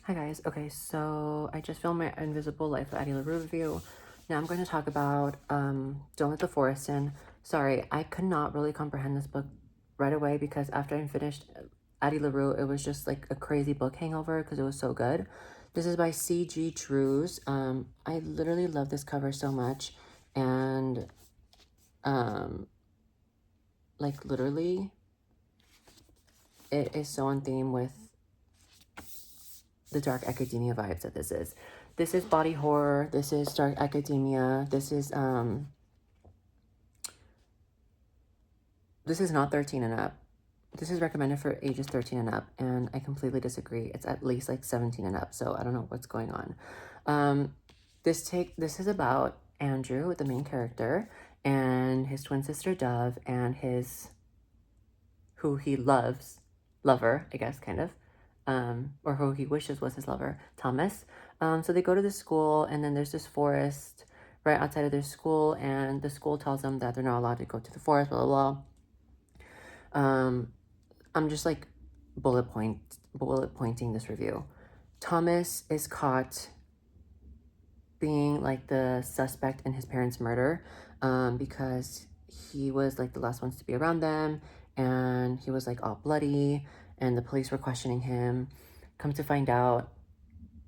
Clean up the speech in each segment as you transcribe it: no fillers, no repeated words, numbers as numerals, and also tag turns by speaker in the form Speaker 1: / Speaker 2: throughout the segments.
Speaker 1: Hi guys. Okay, so I just filmed my Invisible Life of Addie LaRue review. Now I'm going to talk about Don't Let the Forest In. Sorry, I could not really comprehend this book right away because after I finished Addie LaRue, it was just like a crazy book hangover because it was so good. This is by C.G. Drews. I literally love this cover so much, and like literally, it is so on theme with the dark academia vibes that this is. This is body horror. This is dark academia. This is not 13 and up. This is recommended for ages 13 and up, and I completely disagree. It's at least like 17 and up, so I don't know what's going on. This is about Andrew, the main character, and his twin sister Dove, and his who he lover, I guess, kind of, or who he wishes was his lover, Thomas. So they go to the school, and then there's this forest right outside of their school, and the school tells them that they're not allowed to go to the forest, blah, blah, blah. I'm just like bullet pointing this review. Thomas is caught being like the suspect in his parents' murder because he was like the last ones to be around them, and he was like all bloody, and the police were questioning him. Come to find out,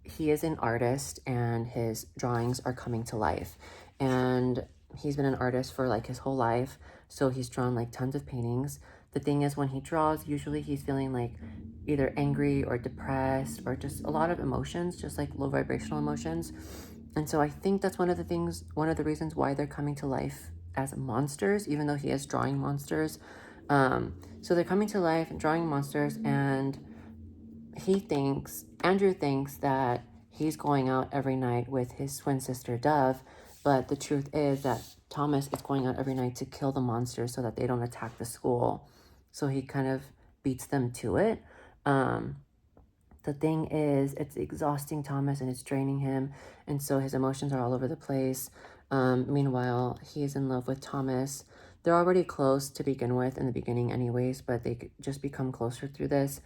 Speaker 1: he is an artist and his drawings are coming to life, and he's been an artist for like his whole life, so he's drawn like tons of paintings. The thing is, when he draws, usually he's feeling like either angry or depressed or just a lot of emotions, just like low vibrational emotions. And so I think that's one of the reasons why they're coming to life as monsters, even though he is drawing monsters. So they're coming to life and drawing monsters, and Andrew thinks that he's going out every night with his twin sister Dove, but the truth is that Thomas is going out every night to kill the monsters so that they don't attack the school. So he kind of beats them to it. The thing is, it's exhausting Thomas and it's draining him, and so his emotions are all over the place. Meanwhile, he is in love with Thomas. They're already close to begin with in the beginning anyways, but they just become closer through this.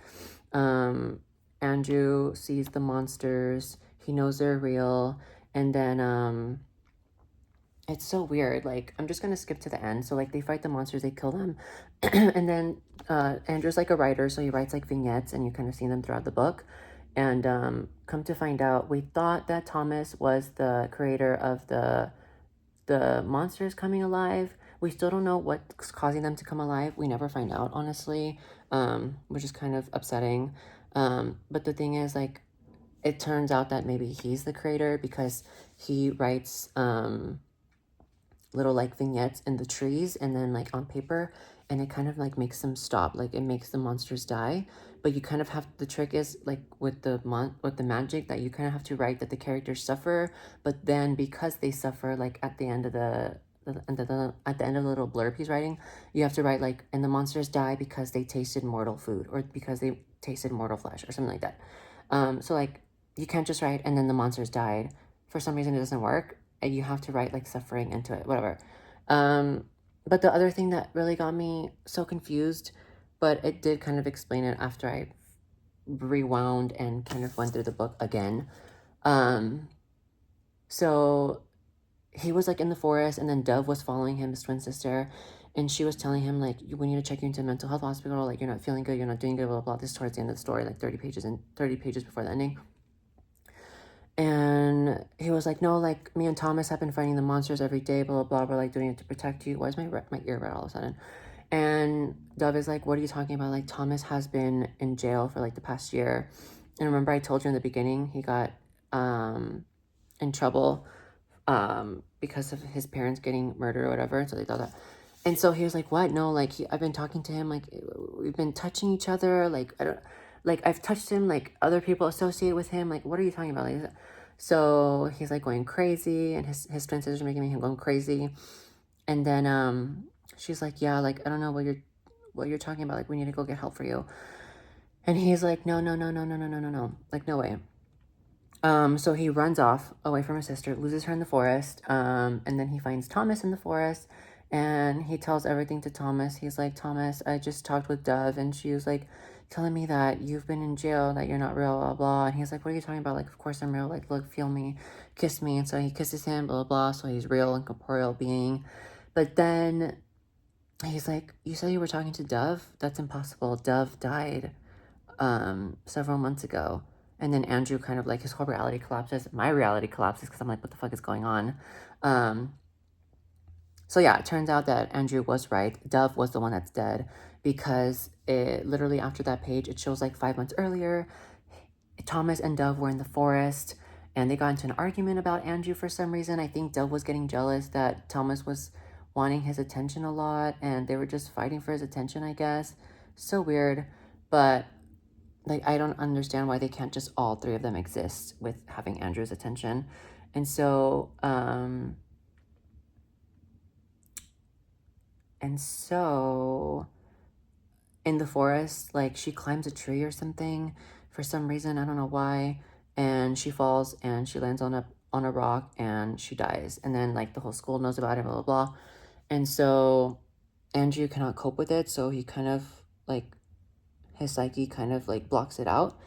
Speaker 1: Andrew sees the monsters. He knows they're real. And then it's so weird. Like, I'm just going to skip to the end. So, like, they fight the monsters, they kill them. And then Andrew's like a writer, so he writes like vignettes, and you kind of see them throughout the book. And come to find out, we thought that Thomas was the creator of the monsters coming alive. We still don't know what's causing them to come alive. We never find out, honestly, which is kind of upsetting. But the thing is, like, it turns out that maybe he's the creator because he writes little like vignettes in the trees and then like on paper, and it kind of like makes them stop, like it makes the monsters die. But you kind of have, the trick is like with the magic, that you kind of have to write that the characters suffer, but then because they suffer, like at the end of at the end of the little blurb he's writing, you have to write like, and the monsters die because they tasted mortal food, or because they tasted mortal flesh, or something like that. So like, you can't just write and then the monsters died. For some reason it doesn't work, and you have to write like suffering into it, whatever. But the other thing that really got me so confused, but it did kind of explain it after I rewound and kind of went through the book again. So he was like in the forest, and then Dove was following him, his twin sister, and she was telling him like, we need to check you into a mental health hospital, like you're not feeling good, you're not doing good, blah, blah, blah. This is towards the end of the story, like 30 pages before the ending. And he was like, no, like me and Thomas have been fighting the monsters every day, blah, blah, blah. We're like doing it to protect you. Why is my ear red all of a sudden? And Dove is like, what are you talking about? Like, Thomas has been in jail for like the past year. And remember I told you in the beginning, he got in trouble because of his parents getting murdered or whatever. So they thought that. And so he was like, what? No, like I've been talking to him, like we've been touching each other. Like, I don't, like I've touched him, like other people associate with him. Like, what are you talking about? Like, so he's like going crazy, and his twin sisters are making him going crazy. And then she's like, yeah, like I don't know what you're talking about. Like, we need to go get help for you. And he's like, no, no, no, no, no, no, no, no, no. Like, no way. So he runs off away from his sister, loses her in the forest, and then he finds Thomas in the forest, and he tells everything to Thomas. He's like, Thomas, I just talked with Dove, and she was like, telling me that you've been in jail, that you're not real, blah, blah. And he's like, what are you talking about? Like, of course I'm real. Like, look, feel me, kiss me. And so he kisses him, blah, blah, blah. So he's real and corporeal being. But then he's like, you said you were talking to Dove? That's impossible. Dove died several months ago. And then Andrew kind of like, his whole reality collapses. My reality collapses because I'm like, what the fuck is going on? So yeah, it turns out that Andrew was right. Dove was the one that's dead because it literally after that page, it shows like 5 months earlier, Thomas and Dove were in the forest and they got into an argument about Andrew for some reason. I think Dove was getting jealous that Thomas was wanting his attention a lot and they were just fighting for his attention, I guess. So weird. But like, I don't understand why they can't just all three of them exist with having Andrew's attention. And so, in the forest, like she climbs a tree or something for some reason, I don't know why, and she falls and she lands on a rock and she dies. And then like the whole school knows about it, blah blah blah. And so Andrew cannot cope with it, so he kind of like his psyche kind of like blocks it out.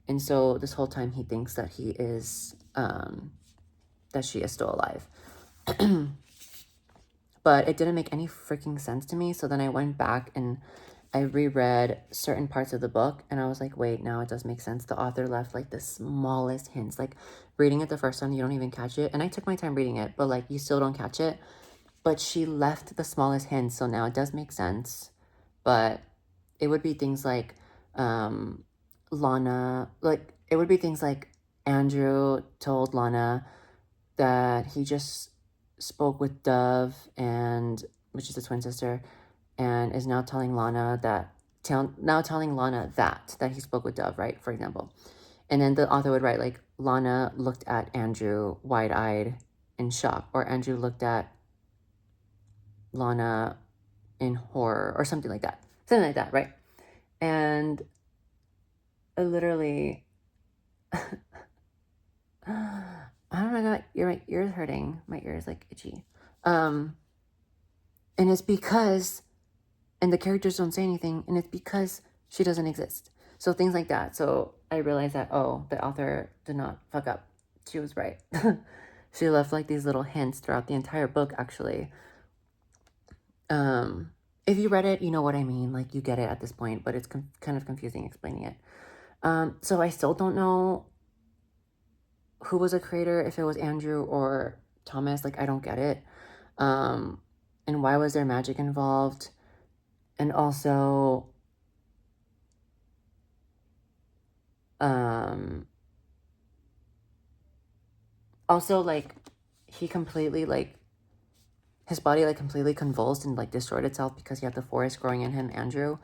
Speaker 1: And so this whole time he thinks that he is that she is still alive. But it didn't make any freaking sense to me. So then I went back and I reread certain parts of the book and I was like, wait, now it does make sense. The author left like the smallest hints. Like reading it the first time, you don't even catch it. And I took my time reading it, but like you still don't catch it. But she left the smallest hints. So now it does make sense. But it would be things like Lana, like it would be things like Andrew told Lana that he just spoke with Dove and which is the twin sister, and is now telling Lana that that he spoke with Dove, right? For example. And then the author would write like Lana looked at Andrew wide-eyed in shock, or Andrew looked at Lana in horror, or something like that. Something like that, right? And literally oh my god, my ear's hurting. My ear is like itchy. And it's because, and the characters don't say anything, and it's because she doesn't exist. So things like that. So I realized that, oh, the author did not fuck up. She was right. She left like these little hints throughout the entire book, actually. If you read it, you know what I mean. Like, you get it at this point, but it's kind of confusing explaining it. So I still don't know who was a creator, if it was Andrew or Thomas. Like, I don't get it. And why was there magic involved? And also, like, he completely, like, his body, like, completely convulsed and, like, destroyed itself because he had the forest growing in him, Andrew.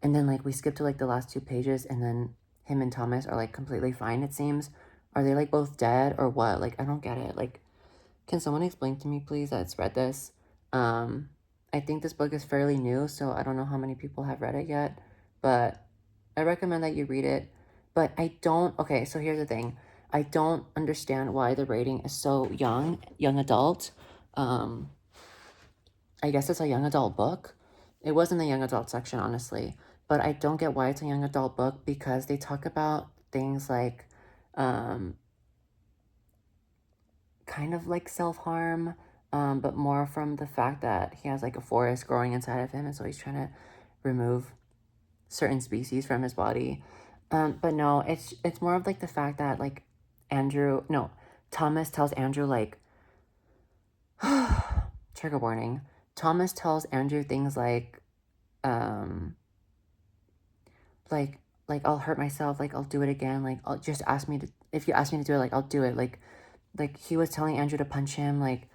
Speaker 1: And then, like, we skip to, like, the last 2 pages, and then him and Thomas are, like, completely fine, it seems. Are they, like, both dead or what? Like, I don't get it. Like, can someone explain to me, please, that's read this? I think this book is fairly new, so I don't know how many people have read it yet, but I recommend that you read it. But I don't, okay, so here's the thing. I don't understand why the rating is so young adult. I guess it's a young adult book. It was in the young adult section, honestly, but I don't get why it's a young adult book because they talk about things like, kind of like self-harm, but more from the fact that he has like a forest growing inside of him, and so he's trying to remove certain species from his body. But no, it's more of like the fact that like Thomas tells Andrew like trigger warning. Thomas tells Andrew things like like I'll hurt myself, like I'll do it again, like I'll just ask me to, if you ask me to do it, like I'll do it, like he was telling Andrew to punch him, like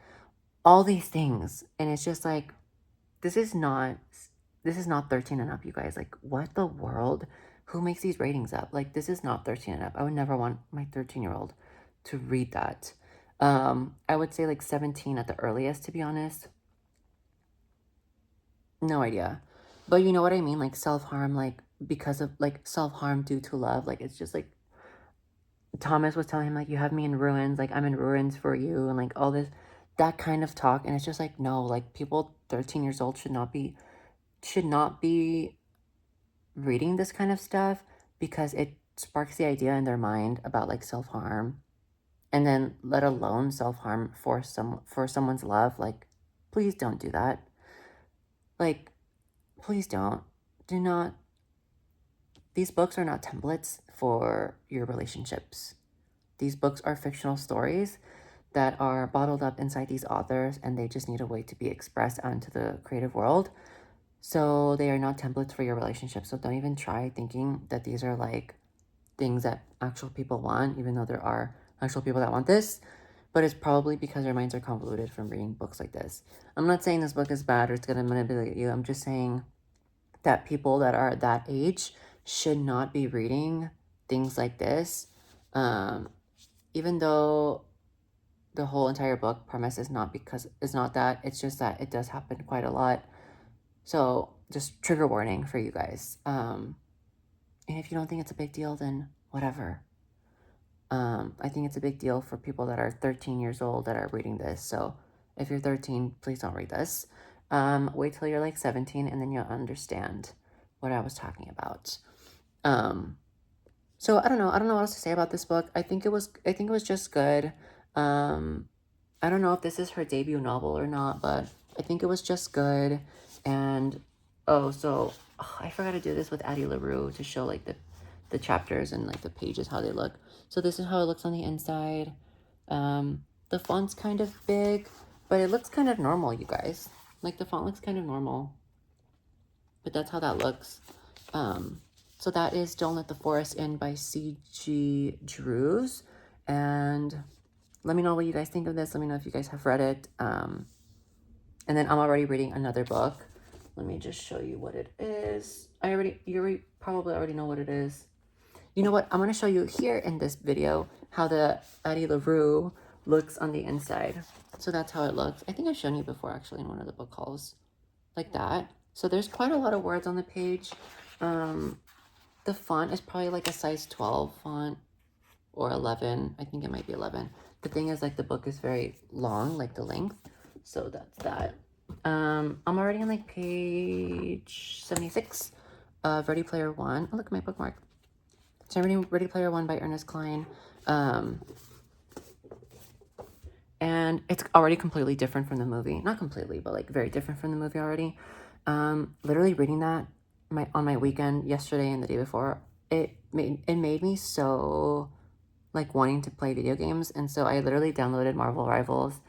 Speaker 1: all these things. And it's just like, this is not 13 and up, you guys. Like, what the world? Who makes these ratings up? Like, this is not 13 and up. I would never want my 13-year-old to read that. I would say like 17 at the earliest, to be honest. No idea. But you know what I mean? Like self-harm, like because of like self-harm due to love. Like, it's just like Thomas was telling him like, you have me in ruins, like I'm in ruins for you, and like all this, that kind of talk. And it's just like, no, like people 13 years old should not be reading this kind of stuff because it sparks the idea in their mind about like self-harm, and then let alone self-harm for someone's love. Like, please don't do that. Like, please don't. Do not. These books are not templates for your relationships. These books are fictional stories that are bottled up inside these authors, and they just need a way to be expressed out into the creative world. So they are not templates for your relationship. So don't even try thinking that these are like things that actual people want, even though there are actual people that want this. But it's probably because their minds are convoluted from reading books like this. I'm not saying this book is bad or it's going to manipulate you. I'm just saying that people that are that age should not be reading things like this. Even though the whole entire book premise is not that, it's just that it does happen quite a lot. So just trigger warning for you guys. And if you don't think it's a big deal, then whatever. I think it's a big deal for people that are 13 years old that are reading this. So if you're 13, please don't read this. Wait till you're like 17 and then you'll understand what I was talking about. So I don't know what else to say about this book. I think it was just good. I don't know if this is her debut novel or not, but I think it was just good. And I forgot to do this with Addie LaRue to show like the chapters and like the pages, how they look. So this is how it looks on the inside. The font's kind of big, but it looks kind of normal, you guys. Like the font looks kind of normal, but that's how that looks. So that is Don't Let the Forest In by C.G. Drews. And let me know what you guys think of this. Let me know if you guys have read it. And then I'm already reading another book. Let me just show you what it is. You probably already know what it is. You know what? I'm going to show you here in this video how the Addie LaRue looks on the inside. So that's how it looks. I think I've shown you before actually in one of the book hauls. Like that. So there's quite a lot of words on the page. The font is probably like a size 12 font or 11. I think it might be 11. The thing is, like, the book is very long, like the length. So that's that. I'm already on like page 76 of Ready Player One. Oh, look at my bookmark. So I'm reading Ready Player One by Ernest Cline. And it's already completely different from the movie. Not completely, but like very different from the movie already. Literally reading that on my weekend yesterday and the day before, it made me so like wanting to play video games. And so I literally downloaded Marvel Rivals,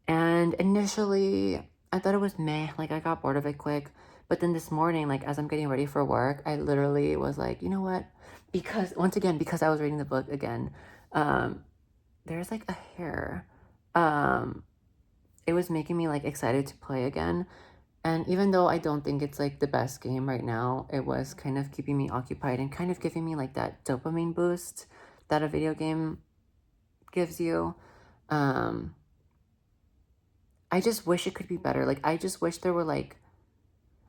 Speaker 1: and initially I thought it was meh, like I got bored of it quick. But then this morning, like as I'm getting ready for work, I literally was like, you know what, because once again, because I was reading the book again, there's like a hair, it was making me like excited to play again. And even though I don't think it's like the best game right now, it was kind of keeping me occupied and kind of giving me like that dopamine boost that a video game gives you. I just wish it could be better. Like, I just wish there were like,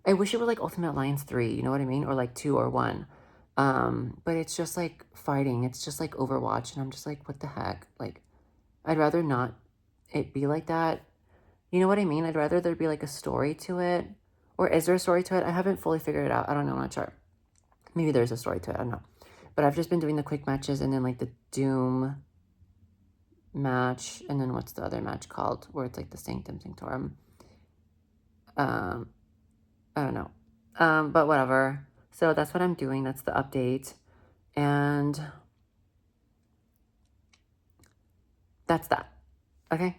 Speaker 1: I wish it were like Ultimate Alliance 3, you know what I mean? Or like 2 or 1. But it's just like fighting. It's just like Overwatch. And I'm just like, what the heck? Like, I'd rather not it be like that. You know what I mean? I'd rather there be like a story to it. Or is there a story to it? I haven't fully figured it out. I don't know. I'm not sure. Maybe there's a story to it. I don't know. But I've just been doing the quick matches and then like the Doom match. And then what's the other match called? Where it's like the Sanctum Sanctorum. I don't know. But whatever. So that's what I'm doing. That's the update. And that's that. Okay?